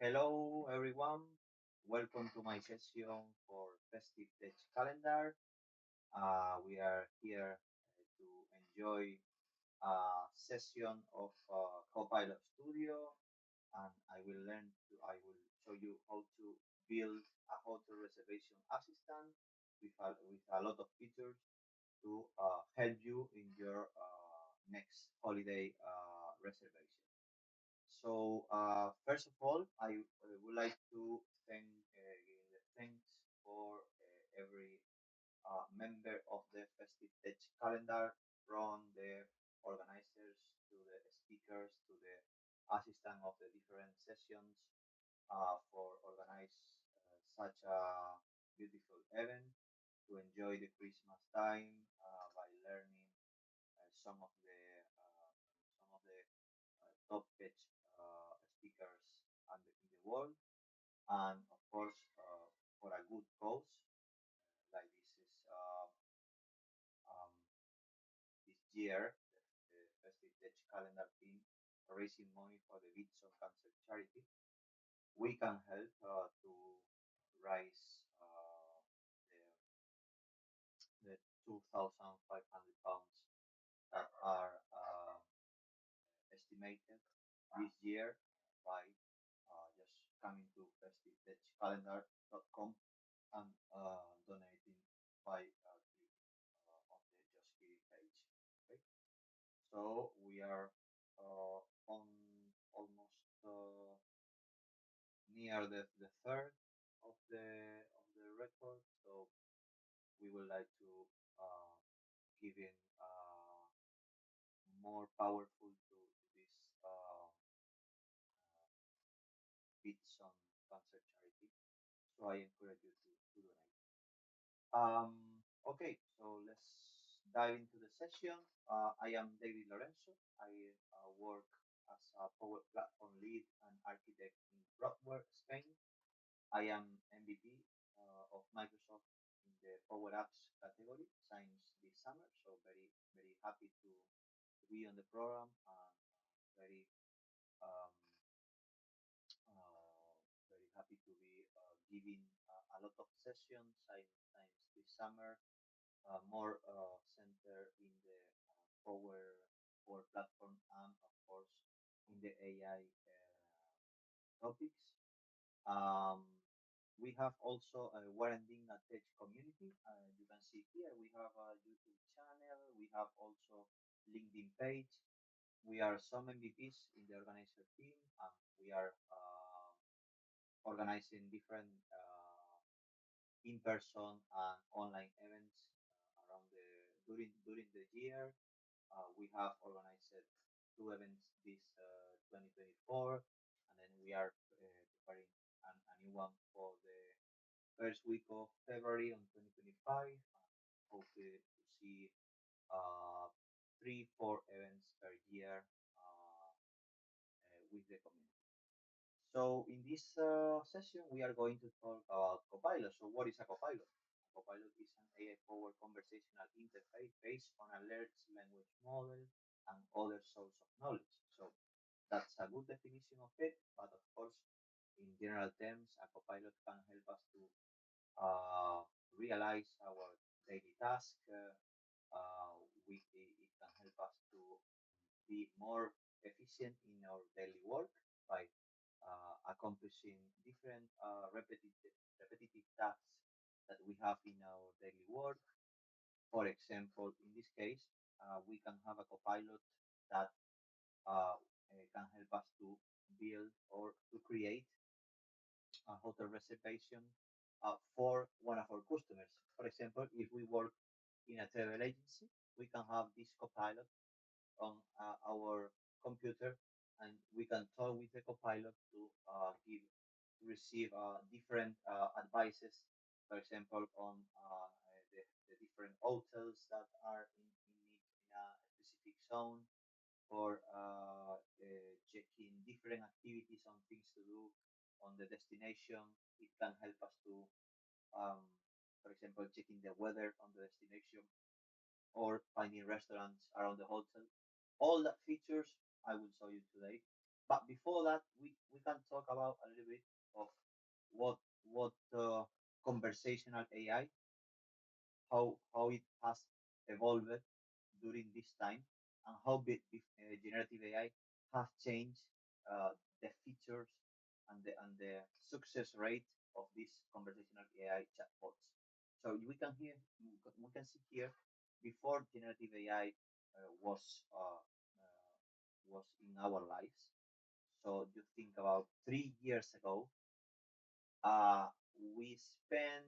Hello, everyone. Welcome to my session for Festive Tech Calendar. We are here to enjoy a session of Copilot Studio, and I will show you how to build a hotel reservation assistant with a lot of features to help you in your next holiday reservation. First of all, I would like to thank give the thanks for every member of the Festive Tech calendar, from the organizers to the speakers to the assistant of the different sessions for organize such a beautiful event to enjoy the Christmas time by learning some of the top pitch speakers in the world, and of course for a good cause. Like um, this year, the Festive Tech calendar team raising money for the Beats of Cancer charity. We can help to raise the 2,500 pounds that are estimated this year by just coming to festivetechcalendar.com and donating by clicking on the Just Kidding page. Okay, so we are on almost near the third of the record, so we would like to uh, give in more powerful to this Beats on Cancer charity. So I encourage you to donate. Okay, so let's dive into the session. I am David Lorenzo. I work as a Power Platform lead and architect in Broadware, Spain. I am MVP of Microsoft in the Power Apps category since this summer. So very happy to be on the program, and very um, very happy to be giving a lot of sessions since this summer, more center in the Power Platform, and of course in the AI topics. Um, we have also a Warending Tech community. You can see here we have a YouTube channel. We have also LinkedIn page. We are some MVPs in the organizer team, and we are organizing different in-person and online events around the during the year. We have organized two events this 2024, and then we are preparing a new one for the first week of February on 2025. Hope to see uh, 3, 4 events per year with the community. So in this session, we are going to talk about Copilot. So what is a Copilot? A Copilot is an AI-powered conversational interface based on a large language model and other source of knowledge. So that's a good definition of it. But of course, in general terms, a Copilot can help us to uh, realize our daily task. It can help us to be more efficient in our daily work by accomplishing different repetitive tasks that we have in our daily work. For example, in this case, we can have a copilot that can help us to build or to create a hotel reservation for one of our customers. For example, if we work in a travel agency, we can have this copilot on our computer, and we can talk with the copilot to receive different advices. For example, on the different hotels that are in a specific zone, for checking different activities on things to do on the destination. It can help us to, um, for example, checking the weather on the destination or finding restaurants around the hotel. All that features I will show you today. But before that, we can talk about a little bit of what what conversational AI, how it has evolved during this time, and how generative AI have changed uh, the features and the success rate of these conversational AI chatbots. So we can see here before generative AI was in our lives. So you think about 3 years ago, uh, we spend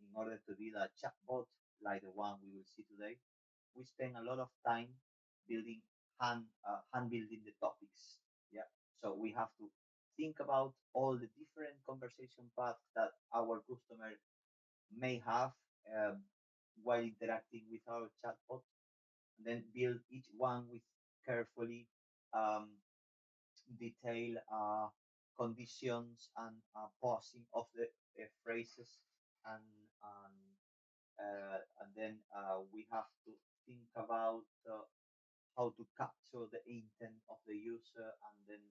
in order to build a chatbot like the one we will see today, we spend a lot of time building hand building the topics. Yeah. So we have to think about all the different conversation paths that our customer may have um, while interacting with our chatbot, and then build each one with carefully um, detailed conditions and pausing of the phrases, and and then we have to think about how to capture the intent of the user, and then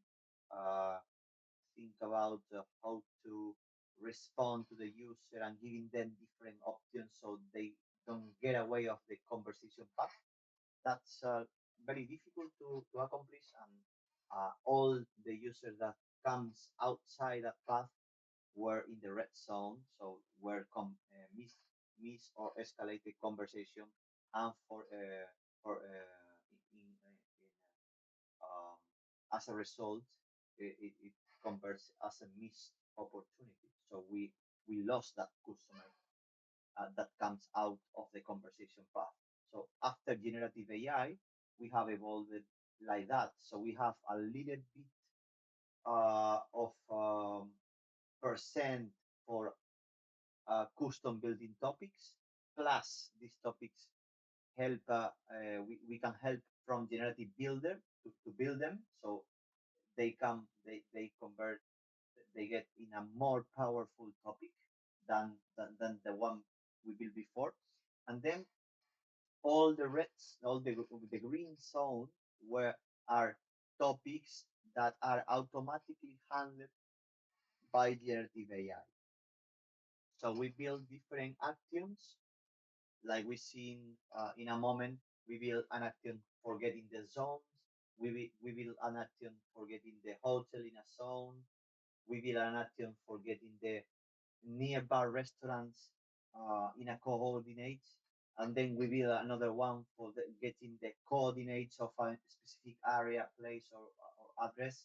uh, think about how to respond to the user and giving them different options so they don't get away of the conversation path. That's very difficult to accomplish, and all the users that comes outside that path were in the red zone, so were miss or escalated conversation, and for um, as a result, it converts as a missed opportunity. So we lost that customer that comes out of the conversation path. So after generative AI, we have evolved like that. So we have a little bit of percent for custom building topics. Plus, these topics help. We can help from generative builder to build them. So they convert, they get in a more powerful topic than the one we built before. And then all the green zone where are topics that are automatically handled by generative AI. So we build different actions, like we see in a moment. We build an action for getting the zones. We build an action for getting the hotel in a zone. We build an action for getting the nearby restaurants in a coordinate, and then we build another one for getting the coordinates of a specific area, place, or address.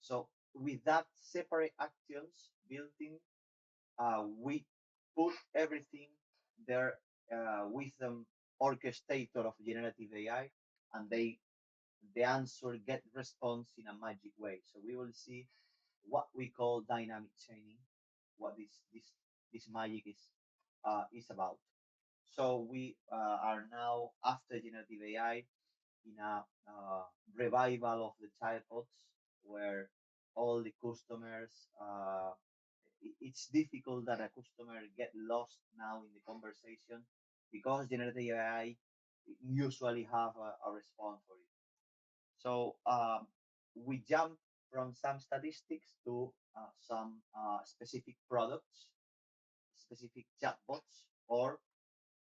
So with that separate actions built in, we put everything there with the orchestrator of generative AI, and the answer get response in a magic way. So we will see what we call dynamic chaining, what this magic is about. So we are now after generative AI in a revival of the chatbots, where all the customers, it's difficult that a customer get lost now in the conversation because generative AI usually have a response for it. So we jump from some statistics to some specific products, specific chatbots, or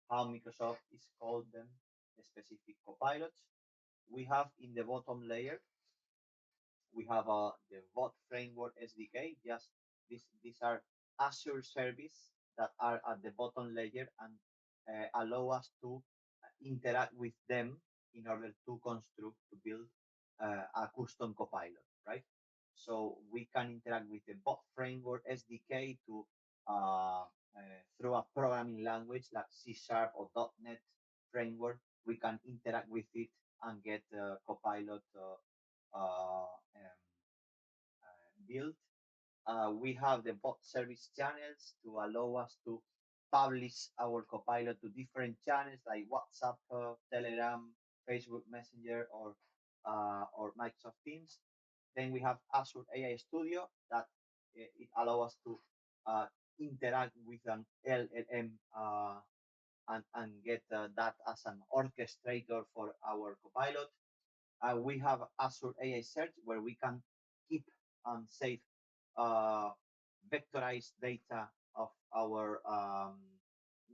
how Microsoft is called them, the specific copilots. We have in the bottom layer, we have the bot framework SDK. Just these are Azure service that are at the bottom layer and allow us to interact with them in order to construct to build a custom copilot, right? So we can interact with the bot framework SDK to through a programming language like C# or .NET framework. We can interact with it and get Copilot built. We have the bot service channels to allow us to publish our Copilot to different channels like WhatsApp, Telegram, Facebook Messenger, or Microsoft Teams. Then we have Azure AI Studio that it allows us to uh, interact with an LLM and get that as an orchestrator for our Copilot. We have Azure AI Search where we can keep and save uh, vectorized data of our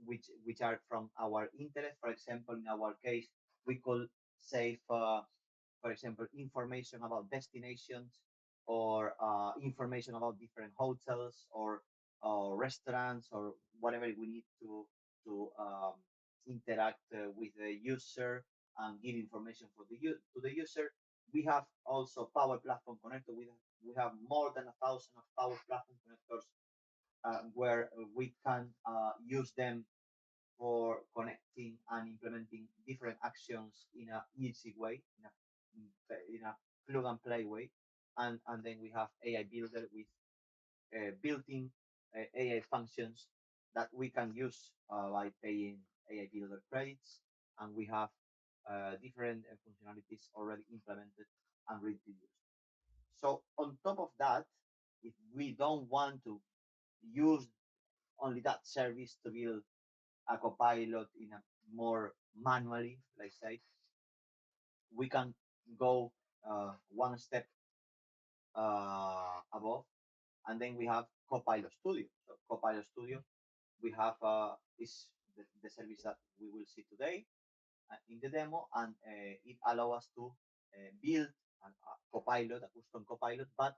which are from our interest. For example, in our case, we could save, for example, information about destinations or information about different hotels or restaurants or whatever we need to interact with the user and give information to the user. We have also Power Platform connector. We have more than 1,000 of Power Platform connectors where we can use them for connecting and implementing different actions in a easy way, in a plug and play way. And then we have AI Builder with built-in AI functions that we can use by paying AI Builder credits. And we have different functionalities already implemented and ready to use. So on top of that, if we don't want to use only that service to build a copilot in a more manually, let's say, we can go one step above, and then we have Copilot Studio. So Copilot Studio, we have is the service that we will see today in the demo, and it allows us to build a copilot, a custom copilot, but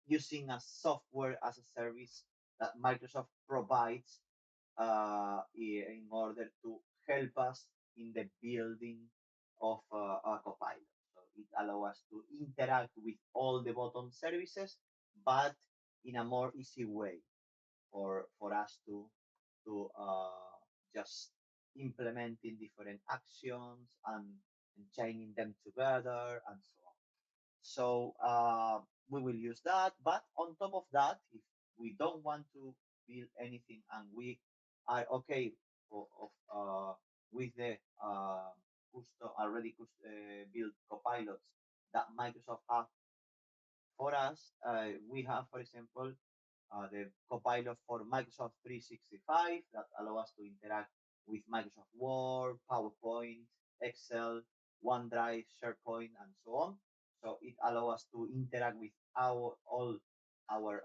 using a software as a service that Microsoft provides in order to help us in the building of a copilot. So it allows us to interact with all the bottom services, but in a more easy way for us to just implementing different actions and chaining them together and so on. So we will use that. But on top of that, if we don't want to build anything and we are okay with the custom, already built copilots that Microsoft have for us, we have, for example, the Copilot for Microsoft 365 that allow us to interact with Microsoft Word, PowerPoint, Excel, OneDrive, SharePoint, and so on. So it allows us to interact with all our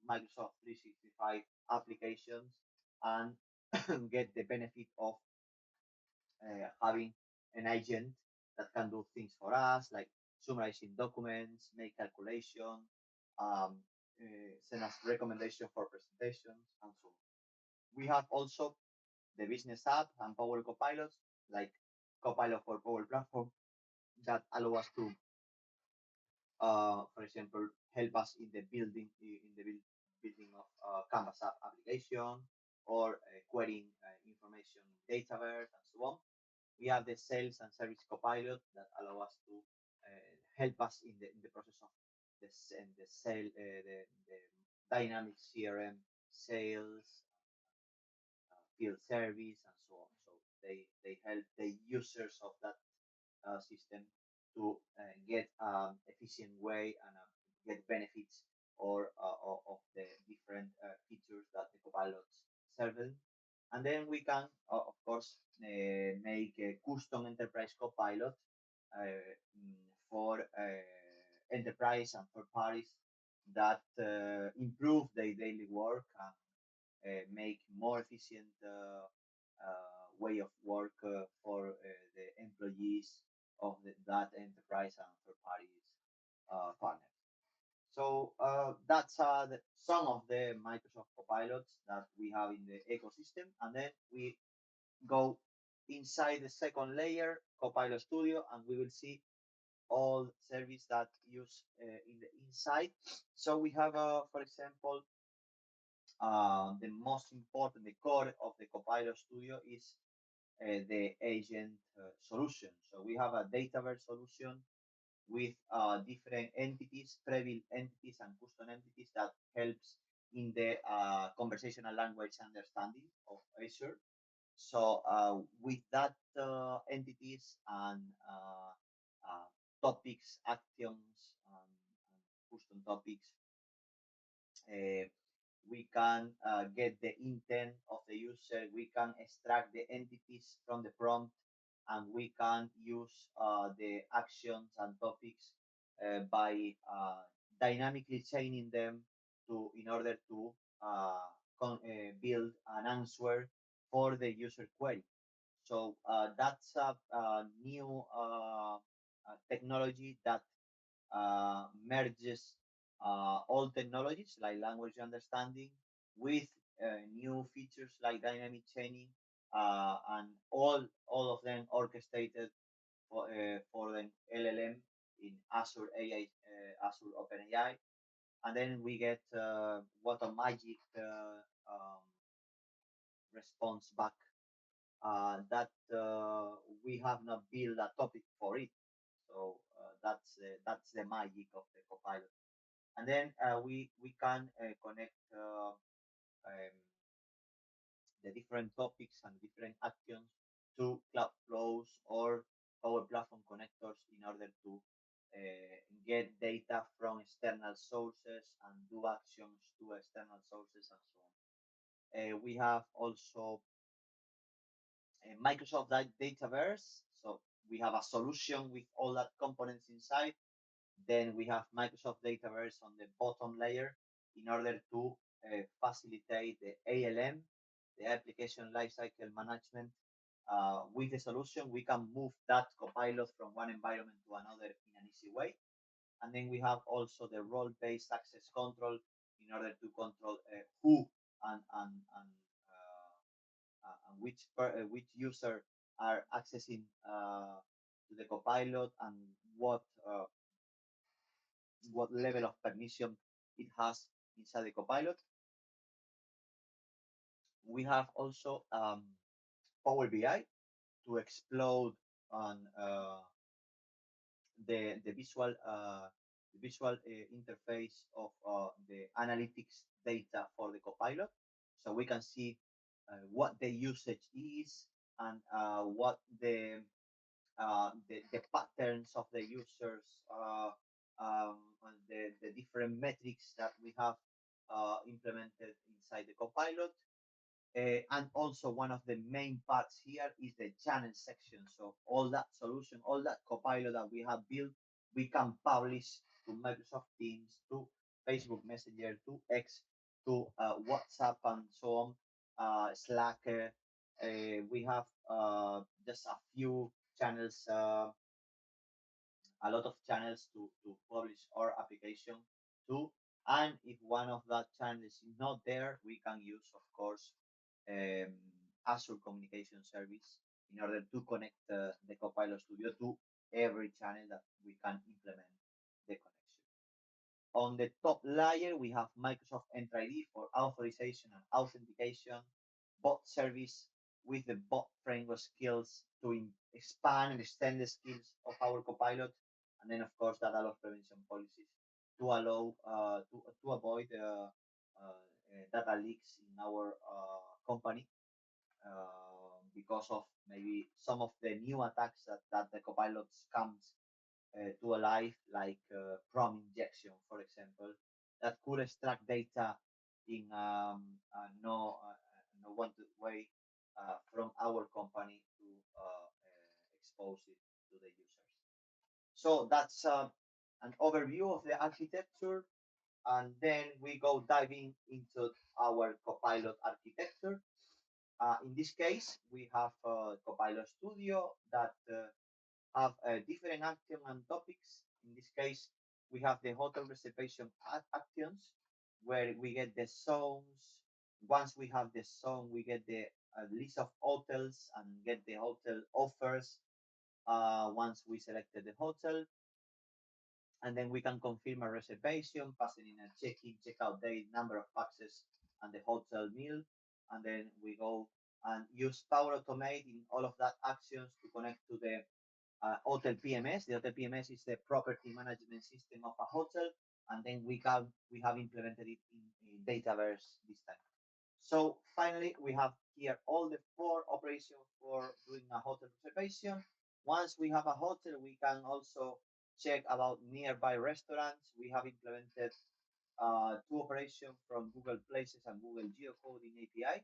Microsoft 365 applications and get the benefit of having an agent that can do things for us, like summarizing documents, make calculation, send us recommendation for presentations, and so on. We have also the business app and Power Copilots, like Copilot for Power Platform, that allow us to, for example, help us in the building of Canvas application or querying information in Dataverse and so on. We have the sales and service copilot that allow us to help us in the process of the sale, the dynamic CRM sales, field service, and so on. So they help the users of that system to get efficient way and get benefits of the different features that the copilots serve them. And then we can, of course, make a custom enterprise copilot for enterprise and third parties that improve their daily work and make more efficient way of work for the employees of that enterprise and third parties partners. So that's some of the Microsoft Copilots that we have in the ecosystem. And then we go inside the second layer, Copilot Studio, and we will see all service that use in the inside. So we have, for example, the most important, the core of the Copilot Studio is the agent solution. So we have a Dataverse solution with different entities, pre-built entities and custom entities that helps in the conversational language understanding of Azure. So with that entities and topics, actions, and custom topics, uh, we can get the intent of the user. We can extract the entities from the prompt and we can use the actions and topics by dynamically chaining them to in order to build an answer for the user query. So that's a new technology that merges old technologies like language understanding with new features like dynamic chaining, and all of them orchestrated for the LLM in Azure AI, Azure OpenAI, and then we get what a magic response back that we have not built a topic for it. So that's the magic of the Copilot. And then we can connect the different topics and different actions to cloud flows or Power Platform connectors in order to get data from external sources and do actions to external sources and so on. We have also Microsoft Dataverse. So we have a solution with all that components inside. Then we have Microsoft Dataverse on the bottom layer in order to facilitate the ALM, the application lifecycle management. With the solution, we can move that Copilot from one environment to another in an easy way. And then we have also the role-based access control in order to control who and which user are accessing to the Copilot and what level of permission it has inside the Copilot. We have also Power BI to explode on the visual interface of the analytics data for the Copilot, so we can see what the usage is and what the patterns of the users, and the different metrics that we have implemented inside the Copilot. And also one of the main parts here is the channel section. So all that solution, all that Copilot that we have built, we can publish to Microsoft Teams, to Facebook Messenger, to X, to WhatsApp, and so on, Slack. We have just a few channels, a lot of channels to publish our application to. And if one of that channels is not there, we can use, of course, um, Azure Communication Service in order to connect the Copilot Studio to every channel that we can implement the connection. On the top layer, we have Microsoft Enter ID for authorization and authentication, bot service with the bot framework skills to expand and extend the skills of our Copilot, and then, of course, data loss prevention policies to allow to avoid data leaks in our company because of maybe some of the new attacks that the Copilot comes to a life, like prompt injection, for example, that could extract data in no wanted way from our company to expose it to the users. So that's an overview of the architecture, and then we go diving into our Copilot architecture. In this case, we have Copilot Studio that have different action and topics. In this case, we have the hotel reservation actions where we get the zones. Once we have the zone, we get the list of hotels and get the hotel offers once we selected the hotel. And then we can confirm a reservation, passing in a check-in, check-out date, number of boxes, and the hotel meal. And then we go and use Power Automate in all of that actions to connect to the Hotel PMS. The Hotel PMS is the property management system of a hotel, and then we have implemented it in Dataverse this time. So finally, we have here all the four operations for doing a hotel reservation. Once we have a hotel, we can also check about nearby restaurants. We have implemented two operations from Google Places and Google Geocoding API.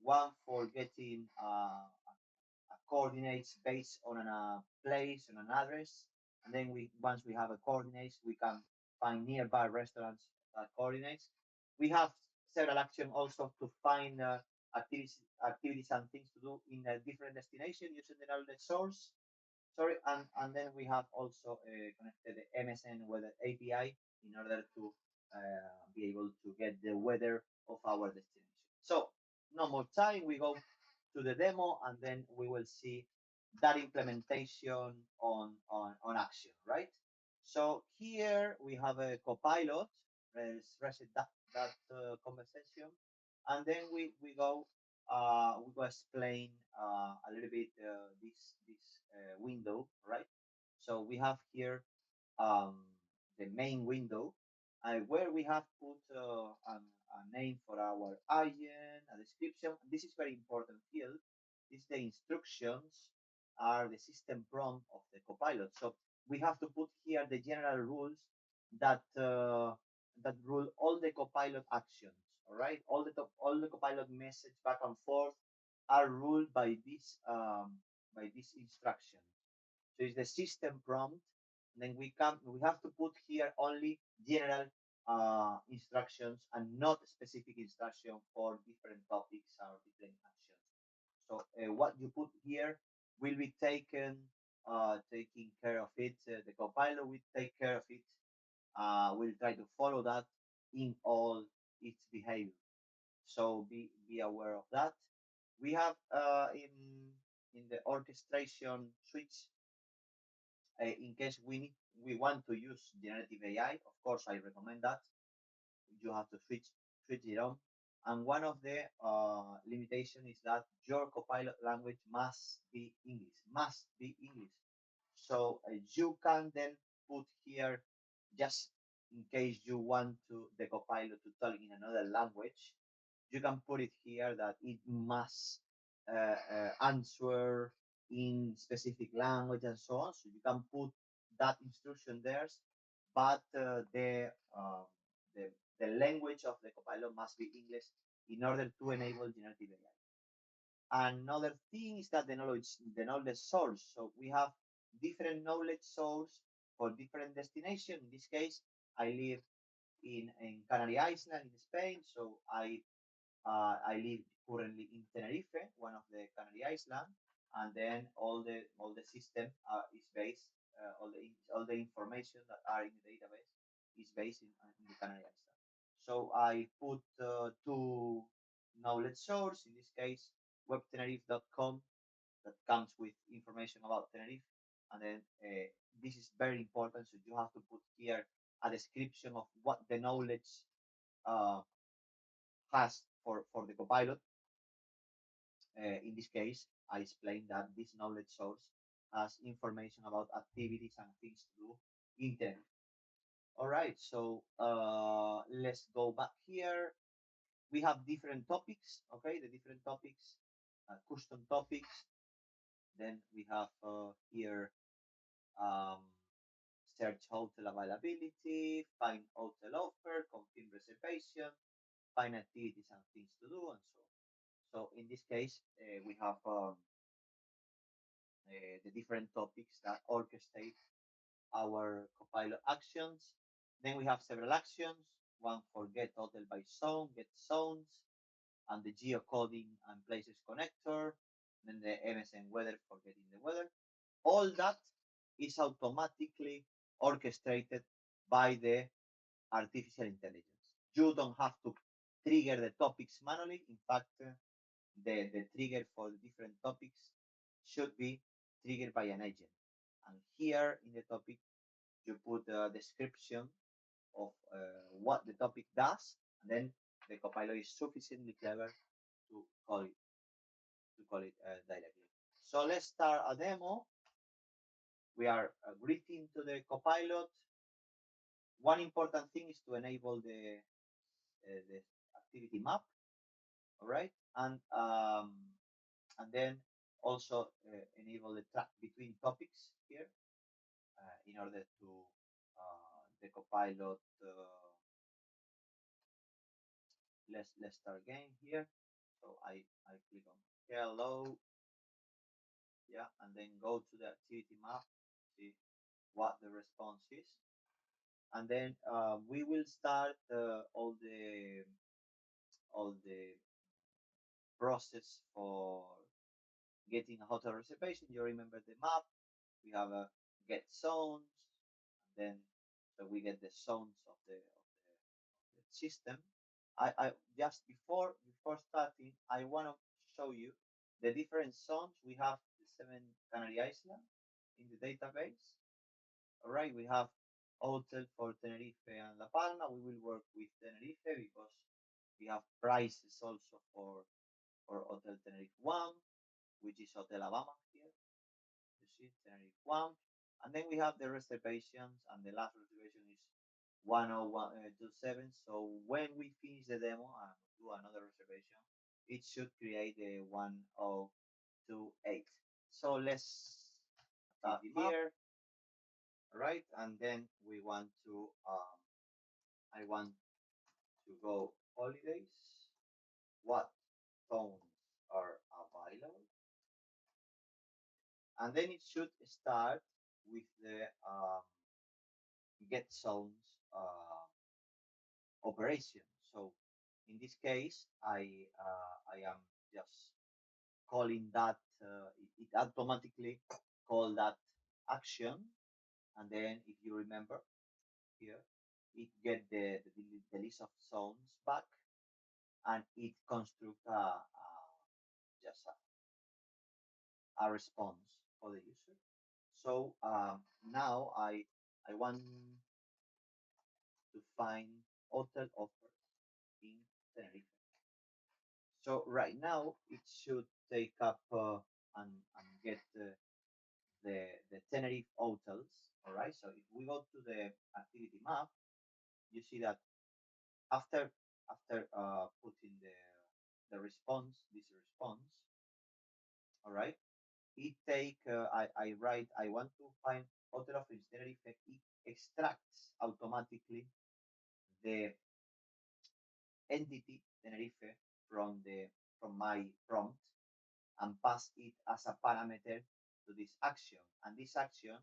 One for getting a coordinates based on a place, on an address, and then once we have a coordinates, we can find nearby restaurants coordinates. We have several actions also to find activities and things to do in a different destination using the knowledge source. Sorry, and then we have also connected the MSN weather API in order to be able to get the weather of our destination. So no more time, we go to the demo and then we will see that implementation on action, right? So here we have a Copilot. Let's reset that conversation, and then we go explain a little bit this window, right? So we have here um, the main window, where we have put a name for our agent, a description. This is very important field. This the instructions are the system prompt of the Copilot. So we have to put here the general rules that that rule all the Copilot actions. All right, all the Copilot message back and forth are ruled by this instruction. So it's the system prompt. And then we have to put here only general instructions and not specific instruction for different topics or different actions. So what you put here will be taking care of it. The compiler will take care of it. We'll try to follow that in all its behavior. So be aware of that. We have in the orchestration switch, in case we want to use generative AI. Of course, I recommend that you have to switch it on. And one of the limitation is that your Copilot language must be English. Must be English. So you can then put here, just in case you want to the Copilot to talk in another language, you can put it here that it must answer in specific language and so on. So you can put that instruction there, but the the language of the Copilot must be English in order to enable generative AI. Another thing is that the knowledge source. So we have different knowledge source for different destination. In this case, I live in Canary Island in Spain, so I live currently in Tenerife, one of the Canary Islands, and then all the system is based, all the information that are in the database is based in the Canary Islands. So I put two knowledge source, in this case webtenerife.com, that comes with information about Tenerife, and then this is very important. So you have to put here a description of what the knowledge uh, has for the Copilot. In this case, I explained that this knowledge source has information about activities and things to do in Tenerife. All right, so let's go back here. We have different topics, okay, the different topics, custom topics. Then we have here um, search hotel availability, find hotel offer, confirm reservation, find activities and things to do, and so on. So in this case, we have the different topics that orchestrate our Copilot actions. Then we have several actions, one for get hotel by zone, get zones, and the geocoding and places connector, then the MSN weather for getting the weather. All that is automatically orchestrated by the artificial intelligence. You don't have to trigger the topics manually. In fact, the trigger for the different topics should be triggered by an agent. And here in the topic, you put the description of what the topic does, and then the Copilot is sufficiently clever to call it directly. So let's start a demo. We are greeting to the Copilot. One important thing is to enable the activity map, all right, and then also enable the track between topics here in order to the Copilot. Let's start again here. So I click on hello Yeah, and then go to the activity map, see what the response is, and then we will start all the process for getting a hotel reservation. You remember the map? We have a get zones, and then so we get the zones of the system. I just before starting, I want to show you the different zones. We have the seven Canary Islands in the database. All right, we have hotel for Tenerife and La Palma. We will work with Tenerife because we have prices also for Hotel Tenerife 1, which is Hotel Alabama here. You see, Tenerife 1. And then we have the reservations, and the last reservation is 10127. So when we finish the demo and do another reservation, it should create the 1028. So let's start here, right? And then we want to, I want to go holidays. What zones are available? And then it should start with the get zones operation. So in this case, I am just calling that it automatically call that action, and then if you remember here, it get the list of zones back, and it construct just a response for the user. So now I want to find hotel offers in Tenerife. So right now it should take up and get the Tenerife hotels. All right. So if we go to the activity map, you see that after putting the response, this response, all right, it take I write I want to find hotel of Tenerife. It extracts automatically the entity Tenerife from my prompt and pass it as a parameter to this action. And this action,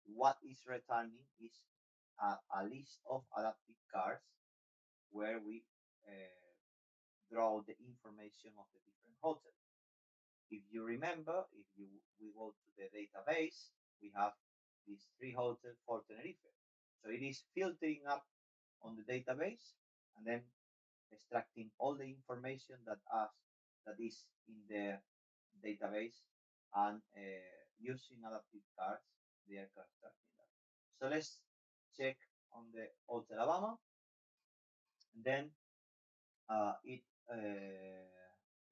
what is returning is a list of adaptive cards where we draw the information of the different hotels. If you remember, if you we go to the database, we have these three hotels for Tenerife. So it is filtering up on the database and then extracting all the information that is in the database and using adaptive cards, they are constructing that. So let's check on the Hotel Alabama, and then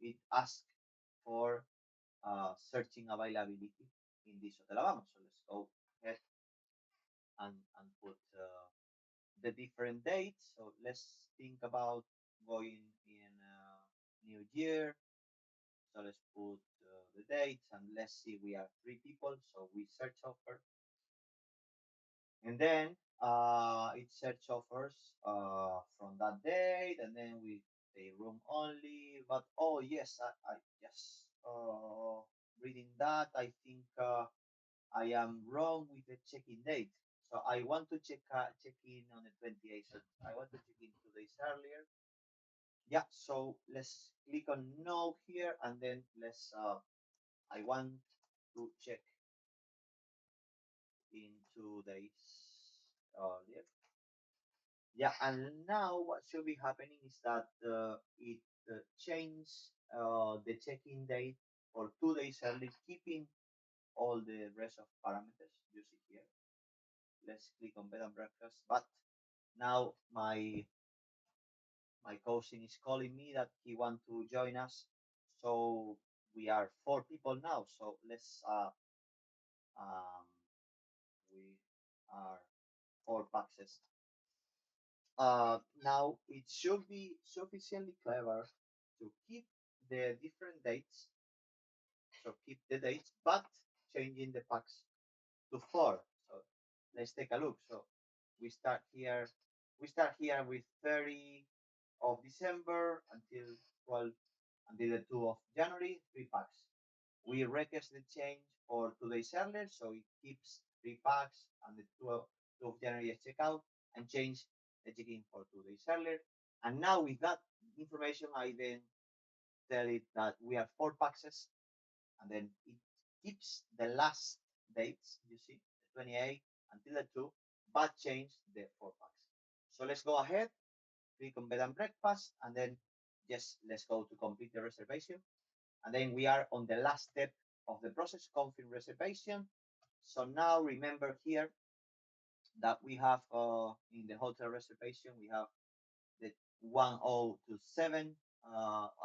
it asks for searching availability in this Hotel Alabama. So let's go ahead and put the different dates. So let's think about going in New Year. So let's put the dates and let's see, we are three people. So we search offer, and then it search offers from that date, and then we say room only. But oh yes, I just reading that, I think I am wrong with the check-in date. So I want to check in on the 28th. So I want to check in 2 days earlier. Yeah, so let's click on no here, and then let's I want to check in 2 days earlier. Yeah, and now what should be happening is that it changed the check-in date for 2 days early, keeping all the rest of parameters you see here. Let's click on bed and breakfast, but now my cousin is calling me that he want to join us, so we are four people now. So let's um, we are four boxes. Now it should be sufficiently clever to keep the different dates, so keep the dates, but changing the packs to four. So let's take a look. So we start here. We start here with 30 of December until 12 until the 2 of January, three packs. We request the change for 2 days earlier, so it keeps 3 packs and the 2 of January checkout and change the check-in for 2 days earlier. And now with that information, I then tell it that we are 4 packs, and then it keeps the last dates, you see, the 28 until the 2, but change the 4 packs. So let's go ahead, click on bed and breakfast, and then just let's go to complete the reservation. And then we are on the last step of the process, confirm reservation. So now remember here that we have in the hotel reservation, we have the 1027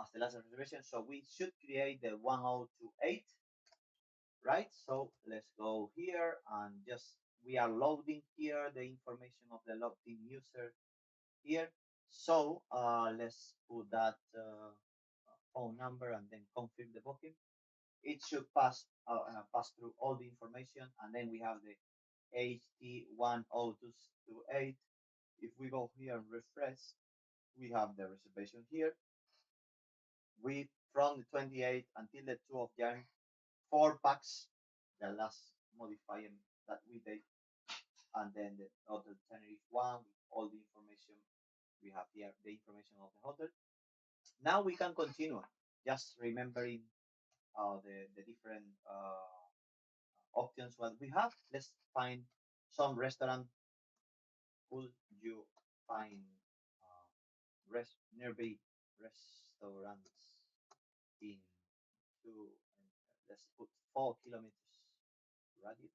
as the last reservation. So we should create the 1028, right? So let's go here and just we are loading here the information of the logged in user here. So let's put that phone number and then confirm the booking. It should pass through all the information, and then we have the HT10228. If we go here and refresh, we have the reservation here. We from the 28th until the 2 of January, 4 packs, the last modifier that we did, and then the hotel Tenerife one with all the information we have here, the information of the hotel. Now we can continue, just remembering the different options what we have. Let's find some restaurant. Could you find nearby restaurants in two? Let's put 4 kilometers radius.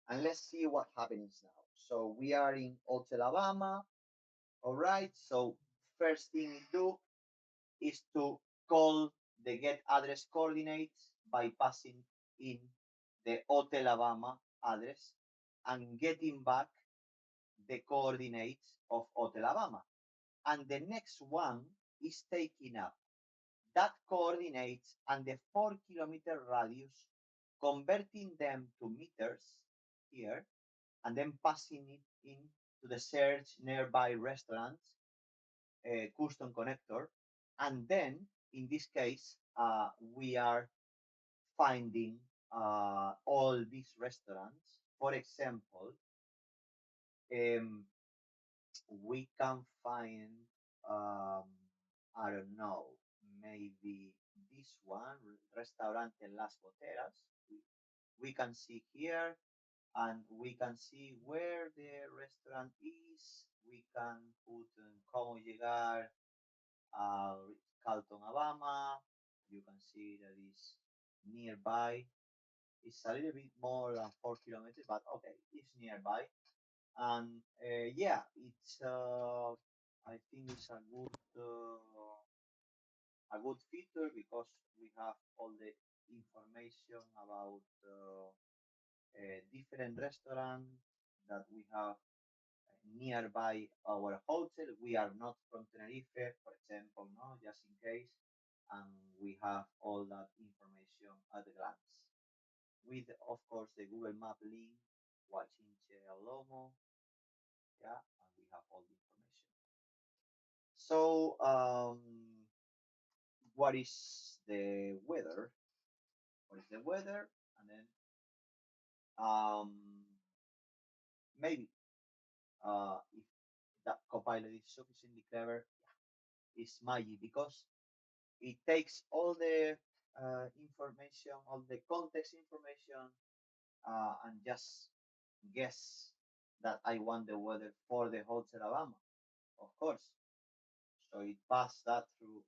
And let's see what happens now. So we are in Hotel Alabama. All right. So first thing we do is to call the get address coordinates by passing in the Hotel Alabama address and getting back the coordinates of Hotel Alabama. And the next one is taking up that coordinates and the 4 kilometer radius, converting them to meters here, and then passing it in to the search nearby restaurants custom connector. And then in this case, we are finding all these restaurants. For example, um, we can find, um, I don't know, maybe this one, Restaurante Las Boteras. We can see here and we can see where the restaurant is. We can put cómo llegar a Calton, Alabama. You can see that is nearby. It's a little bit more than 4 kilometers, but okay, it's nearby. And yeah, it's I think it's a good feature because we have all the information about different restaurants that we have nearby our hotel. We are not from Tenerife, for example, no, just in case, and we have all that information at a glance. With, of course, the Google Map link, Huachinche Lomo, yeah, and we have all the information. So, what is the weather? What is the weather? And then um, maybe if that Copilot is sufficiently clever, it's magic because it takes all the information, all the context information, and just guess that I want the weather for the whole Alabama, of course. So it passed that through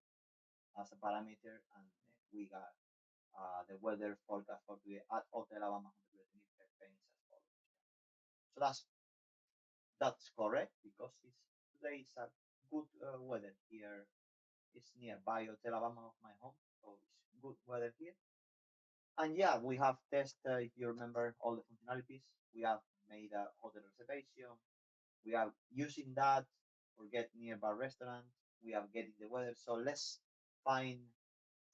as a parameter, and we got the weather forecast for today at Hotel Alabama as follows. So that's correct because today is a good weather here. It's nearby Hotel Alabama of my home, so it's good weather here. And yeah, we have tested, if you remember, all the functionalities. We have made a hotel reservation. We are using that for get nearby restaurant. We are getting the weather. So let's find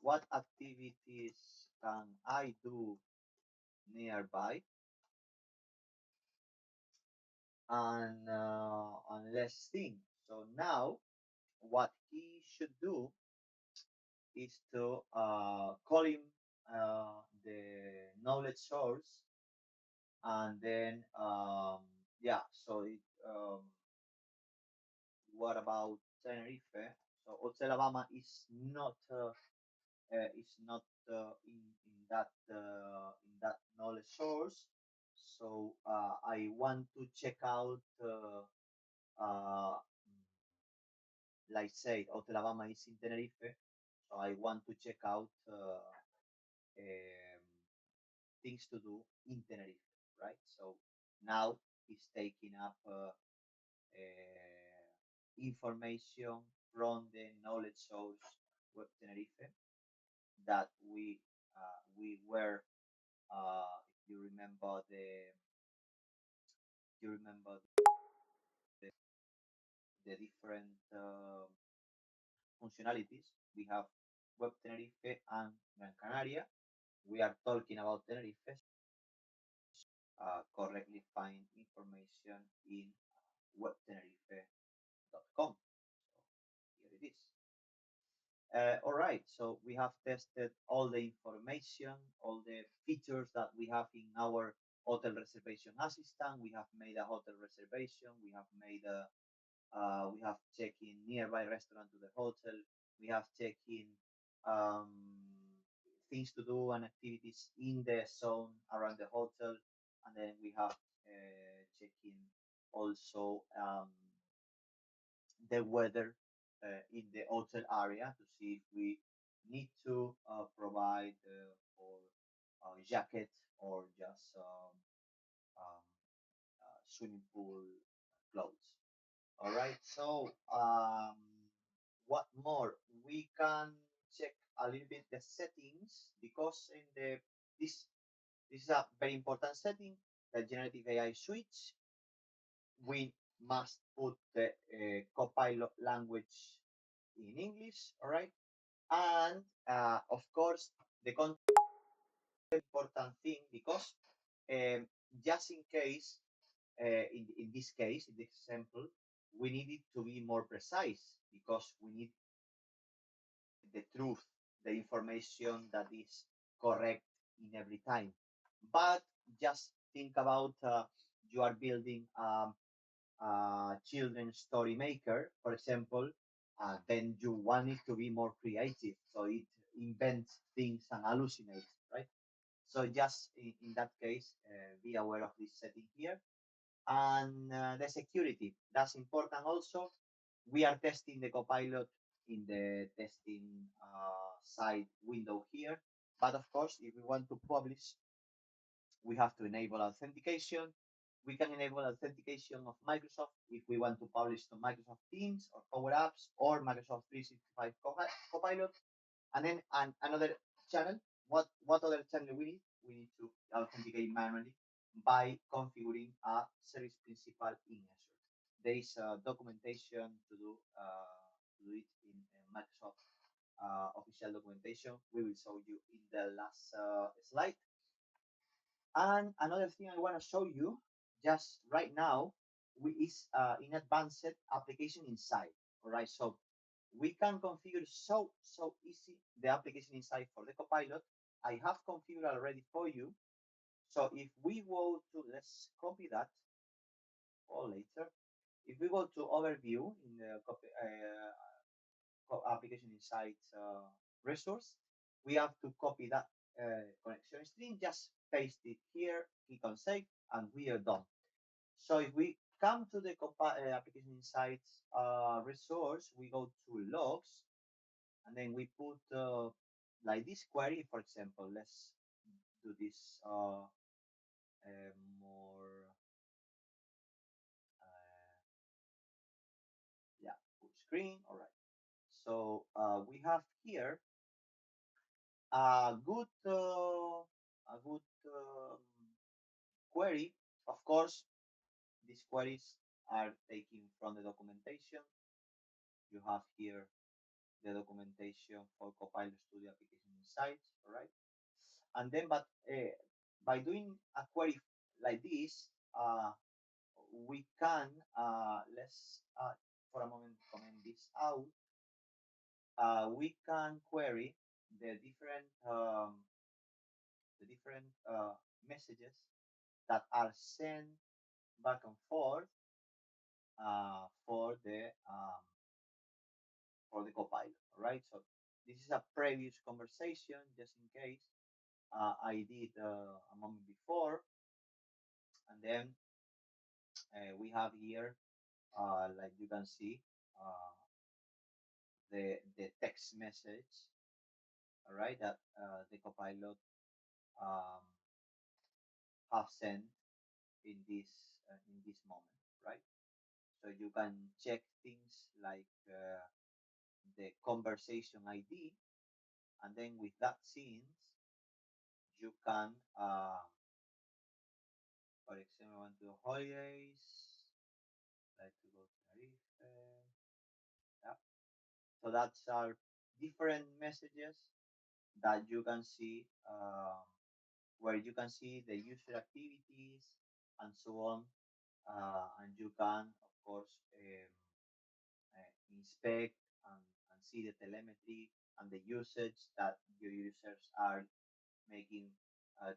what activities can I do nearby, and let's think. So now what he should do is to call him the knowledge source, and then yeah. So what about Tenerife? So Hotel Alabama is not in that knowledge source. So I want to check out, like say, Hotel Alabama is in Tenerife. So I want to check out things to do in Tenerife, right? So now it's taking up information from the knowledge source web Tenerife that we were, if you remember the different functionalities. We have web Tenerife and Gran Canaria. We are talking about Tenerife. Correctly find information in webtenerife.com. So here it is. All right, so we have tested all the information, all the features that we have in our hotel reservation assistant. We have made a hotel reservation. We have checked in nearby restaurant to the hotel. We have checked in um, things to do and activities in the zone around the hotel, and then we have checked in also the weather in the hotel area to see if we need to provide for jacket or just um, swimming pool clothes. All right. So what more? We can check a little bit the settings because in the this is a very important setting, the generative AI switch. We must put the Copilot language in English, all right? And of course, the content is an important thing because um, just in case, in this case, in this example, we need it to be more precise because we need the truth, the information that is correct in every time. But just think about you are building children's story maker, for example, then you want it to be more creative. So it invents things and hallucinates, right? So just in that case, be aware of this setting here. And the security, that's important also. We are testing the Copilot in the testing side window here. But of course, if we want to publish, we have to enable authentication. We can enable authentication of Microsoft if we want to publish to Microsoft Teams or Power Apps or Microsoft 365 Copilot. And then another channel. What other channel we need? We need to authenticate manually by configuring a service principal in Azure. There is documentation to do it in Microsoft official documentation. We will show you in the last slide. And another thing I want to show you just right now is in advanced application inside. All right, so we can configure so easy the application inside for the Copilot. I have configured already for you. So if we go to, let's copy that or later. If we go to overview in the application insight resource, we have to copy that connection string, just paste it here, click on save, and we are done. So if we come to the application insights resource, we go to logs, and then we put like this query, for example. Let's do this more, yeah, full screen. All right. So we have here a good query. Of course, these queries are taken from the documentation. You have here the documentation for Copilot Studio application insights, all right? And then, but by doing a query like this, we can, let's for a moment comment this out. we can query the different messages that are sent back and forth uh, for the um, for the copilot. All right. So this is a previous conversation, just in case I did a moment before, and then we have here, like you can see, uh, the text message. All right, that the copilot um, have sent in this moment, right? So you can check things like the conversation ID, and then with that scenes, you can, for example, want to holidays, like to go to Tenerife. Yeah. So that's our different messages that you can see, where you can see the user activities and so on, and you can, of course, inspect and see the telemetry and the usage that your users are making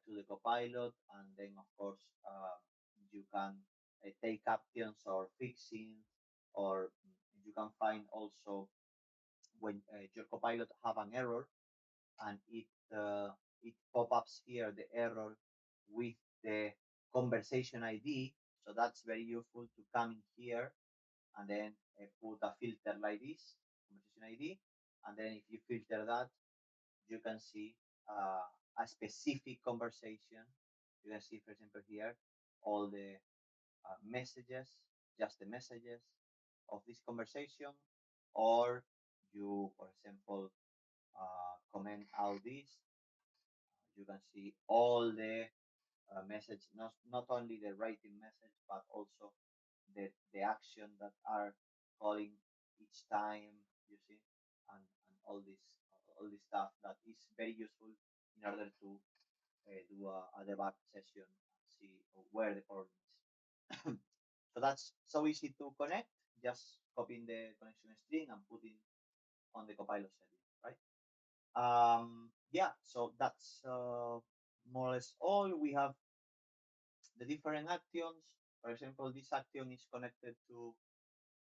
to the copilot, and then of course you can take actions or fixing, or you can find also when your copilot have an error, and it pop-ups here the error with the conversation ID. So that's very useful to come in here and then put a filter like this, conversation ID, and then if you filter that, you can see a specific conversation. You can see, for example, here all the messages, just the messages of this conversation, or you, for example, comment out this, you can see all the message, not only the writing message, but also the action that are calling each time, you see, and all this stuff that is very useful in order to do a debug session and see where the problem is. So that's so easy to connect, just copying the connection string and putting on the Copilot setting, right? Yeah, so that's more or less all. We have the different actions. For example, this action is connected to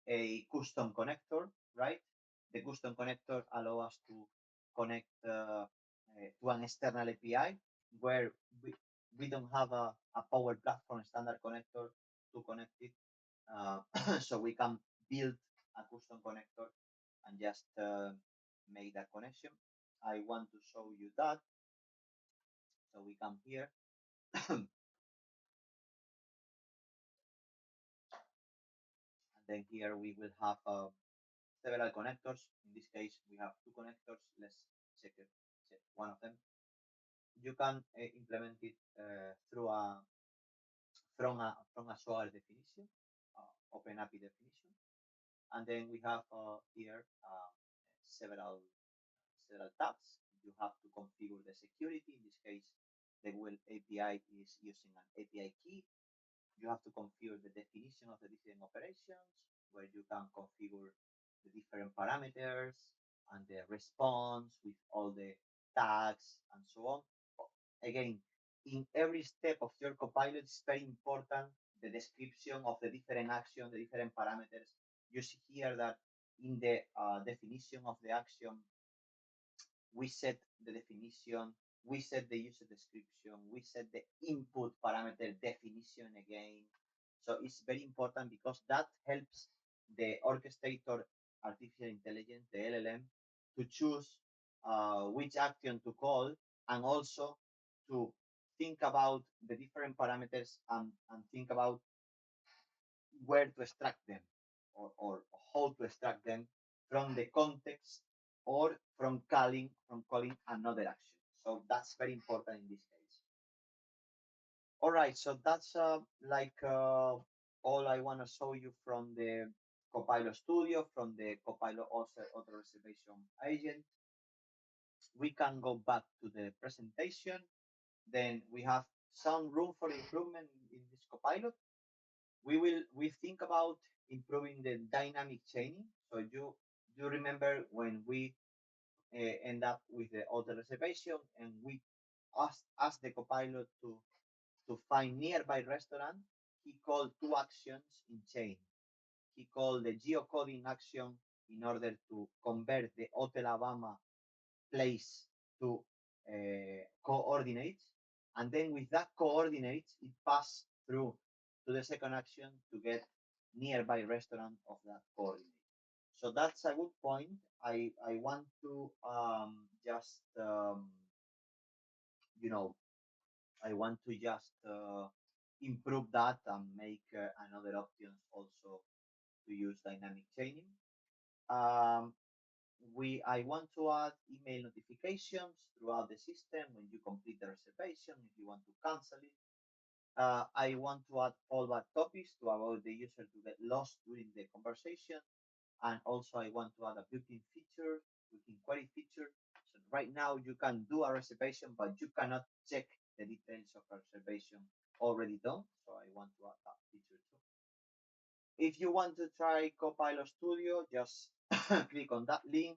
a custom connector, right? The custom connector allows us to connect to an external API where we don't have a Power Platform standard connector to connect it. So we can build a custom connector and just make that connection. I want to show you that. So we come here. And then here we will have several connectors. In this case, we have two connectors. Let's check it. Check one of them. You can implement it through a from a Swagger definition, Open API definition, and then we have here several several tabs. You have to configure the security. In this case, the Google API is using an API key. You have to configure the definition of the different operations, where you can configure the different parameters and the response with all the tags and so on. Again, in every step of your copilot, it's very important the description of the different actions, the different parameters. You see here that in the definition of the action, we set the definition, we set the user description, we set the input parameter definition again. So it's very important because that helps the orchestrator artificial intelligence, the LLM, to choose which action to call, and also to think about the different parameters, and think about where to extract them, or how to extract them from the context, or from calling another action. So that's very important in this case. All right, so that's all I want to show you from the Copilot Studio, from the Copilot Auto Reservation Agent. We can go back to the presentation. Then we have some room for improvement in this Copilot. We think about improving the dynamic chaining. So you remember when we end up with the hotel reservation, and we ask the copilot to find nearby restaurant. He called two actions in chain. He called the geocoding action in order to convert the Hotel Alabama place to coordinates, and then with that coordinates, it passed through to the second action to get nearby restaurant of that coordinate. So that's a good point. I want to just you know I want to just improve that and make another options also to use dynamic chaining. Um, I want to add email notifications throughout the system when you complete the reservation if you want to cancel it. I want to add fallback topics to avoid the user to get lost during the conversation. And also I want to add a built-in feature, built-in query feature. So right now you can do a reservation, but you cannot check the details of a reservation already done. So I want to add that feature too. If you want to try Copilot Studio, just click on that link,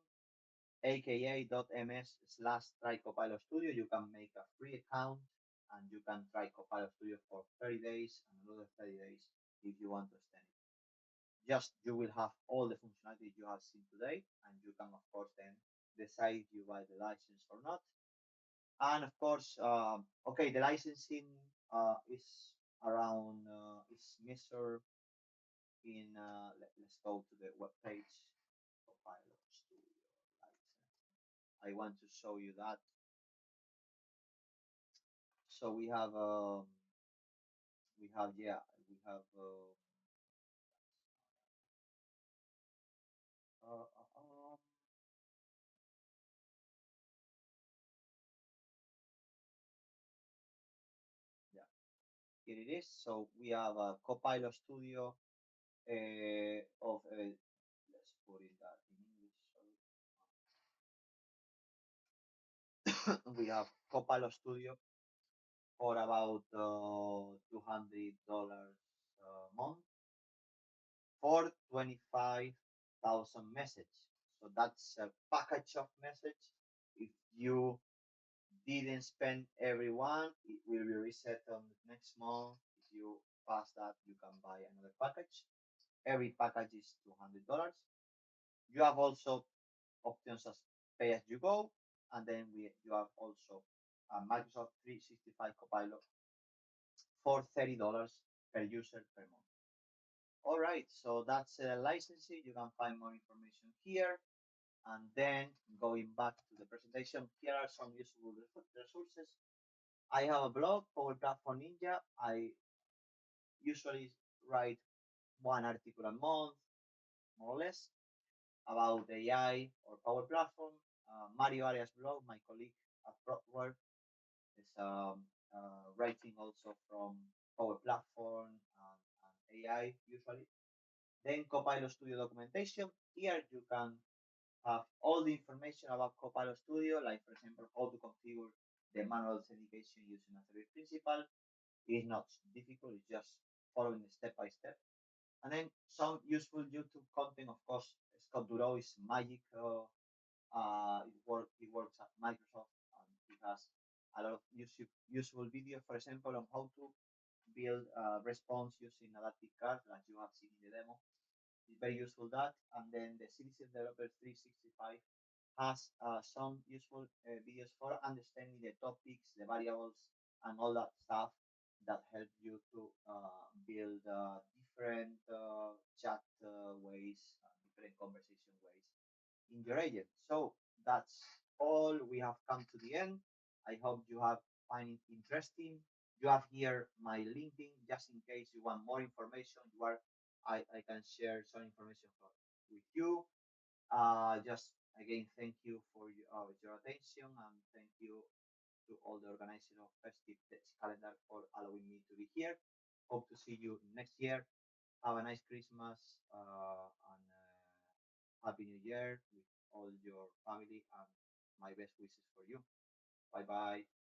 aka.ms/try Copilot Studio. You can make a free account and you can try Copilot Studio for 30 days and another 30 days if you want to extend it. Just you will have all the functionality you have seen today, and you can of course then decide if you buy the license or not. And of course, okay, the licensing is around is measured in let's go to the web page of Pilot Studio license. I want to show you that. So we have yeah we have uh, uh, uh, yeah, here it is. So we have a Copilot Studio of let's put it that in English. We have Copilot Studio for about $200 a month for 25,000 messages. So that's a package of message. If you didn't spend every one, it will be reset on the next month. If you pass that, you can buy another package. Every package is $200. You have also options as pay as you go, and then you have also Microsoft 365 Copilot for $30 per user per month. All right, so that's licensing. You can find more information here. And then going back to the presentation, here are some useful resources. I have a blog, Power Platform Ninja. I usually write one article a month, more or less, about AI or Power Platform. Mario Arias' blog, my colleague at Procware, is writing also from Power Platform and AI usually. Then Copilot Studio documentation. Here you can have all the information about Copilot Studio, like for example, how to configure the manual authentication using a service principal. It's not difficult, it's just following step by step. And then some useful YouTube content, of course, Scott Duro is magic. It works at Microsoft, and it has a lot of useful videos, for example, on how to build a response using adaptive cards, as you have seen in the demo. It's very useful that. And then the Citizen Developer 365 has some useful videos for understanding the topics, the variables, and all that stuff that help you to build different chat ways, different conversation ways in your agent. So that's all. We have come to the end. I hope you have find it interesting. You have here my LinkedIn just in case you want more information. I can share some information with you. Just again, thank you for your attention, and thank you to all the organizers of Festive Tech Calendar for allowing me to be here. Hope to see you next year. Have a nice Christmas and Happy New Year with all your family, and my best wishes for you. Bye bye.